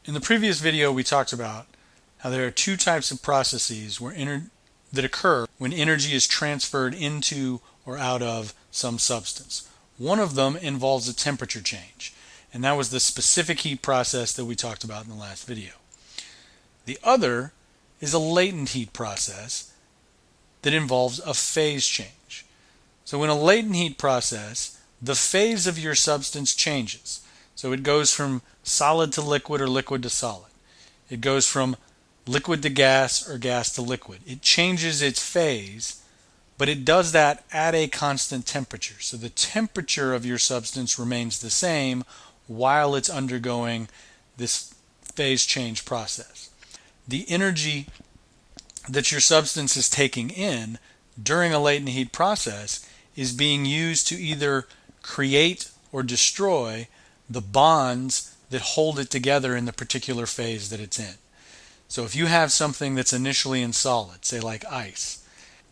In the previous video, we talked about how there are two types of processes that occur when energy is transferred into or out of some substance. One of them involves a temperature change, and that was the specific heat process that we talked about in the last video. The other is a latent heat process that involves a phase change. So in a latent heat process, the phase of your substance changes. So it goes from solid to liquid or liquid to solid. It goes from liquid to gas or gas to liquid. It changes its phase, but it does that at a constant temperature. So the temperature of your substance remains the same while it's undergoing this phase change process. The energy that your substance is taking in during a latent heat process is being used to either create or destroy the bonds that hold it together in the particular phase that it's in. So if you have something that's initially in solid, say like ice,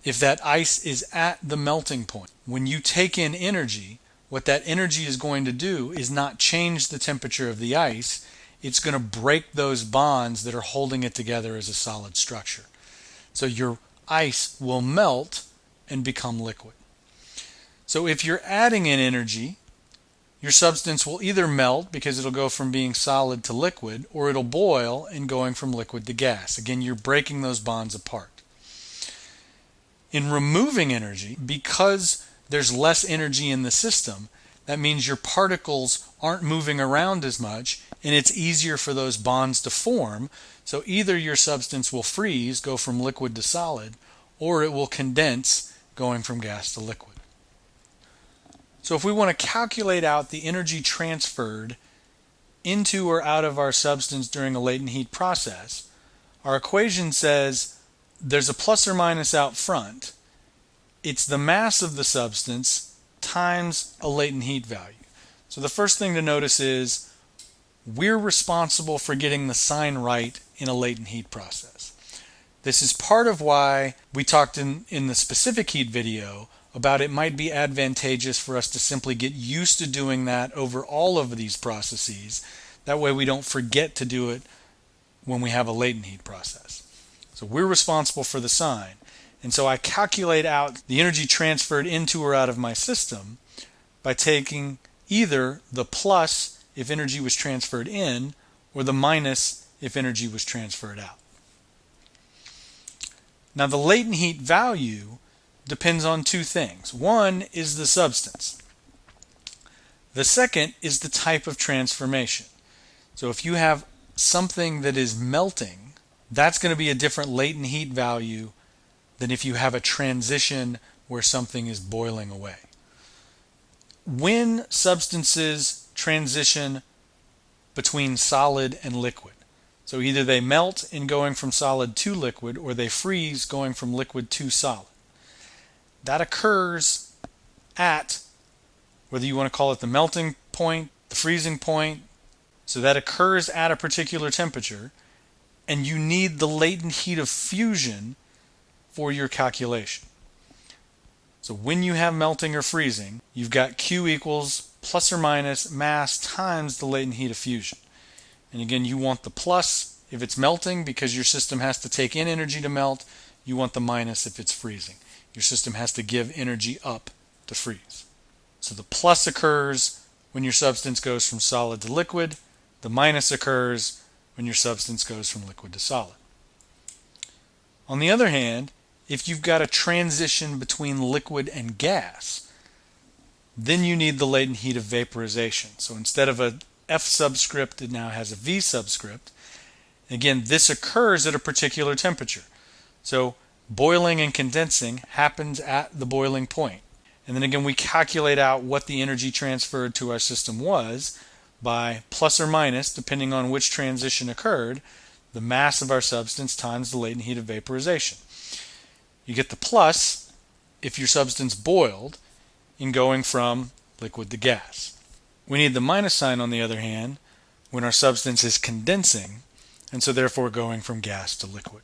if that ice is at the melting point, when you take in energy, what that energy is going to do is not change the temperature of the ice, it's going to break those bonds that are holding it together as a solid structure. So your ice will melt and become liquid. So if you're adding in energy, your substance will either melt because it'll go from being solid to liquid, or it'll boil and going from liquid to gas. Again, you're breaking those bonds apart. In removing energy, because there's less energy in the system, that means your particles aren't moving around as much, and it's easier for those bonds to form. So either your substance will freeze, go from liquid to solid, or it will condense, going from gas to liquid. So if we want to calculate out the energy transferred into or out of our substance during a latent heat process, our equation says there's a plus or minus out front. It's the mass of the substance times a latent heat value. So the first thing to notice is we're responsible for getting the sign right in a latent heat process. This is part of why we talked in the specific heat video about it might be advantageous for us to simply get used to doing that over all of these processes. That way we don't forget to do it when we have a latent heat process. So we're responsible for the sign. And so I calculate out the energy transferred into or out of my system by taking either the plus if energy was transferred in, or the minus if energy was transferred out. Now the latent heat value depends on two things. One is the substance. The second is the type of transformation. So if you have something that is melting, that's going to be a different latent heat value than if you have a transition where something is boiling away. When substances transition between solid and liquid, so either they melt in going from solid to liquid, or they freeze going from liquid to solid, that occurs at, whether you want to call it the melting point, the freezing point, so that occurs at a particular temperature, and you need the latent heat of fusion for your calculation. So when you have melting or freezing, you've got Q equals plus or minus mass times the latent heat of fusion. And again, you want the plus if it's melting because your system has to take in energy to melt. You want the minus if it's freezing. Your system has to give energy up to freeze. So the plus occurs when your substance goes from solid to liquid. The minus occurs when your substance goes from liquid to solid. On the other hand, if you've got a transition between liquid and gas, then you need the latent heat of vaporization. So instead of a F subscript, it now has a V subscript. Again, this occurs at a particular temperature. So boiling and condensing happens at the boiling point. And then again, we calculate out what the energy transferred to our system was by plus or minus, depending on which transition occurred, the mass of our substance times the latent heat of vaporization. You get the plus if your substance boiled in going from liquid to gas. We need the minus sign, on the other hand, when our substance is condensing, and so therefore going from gas to liquid.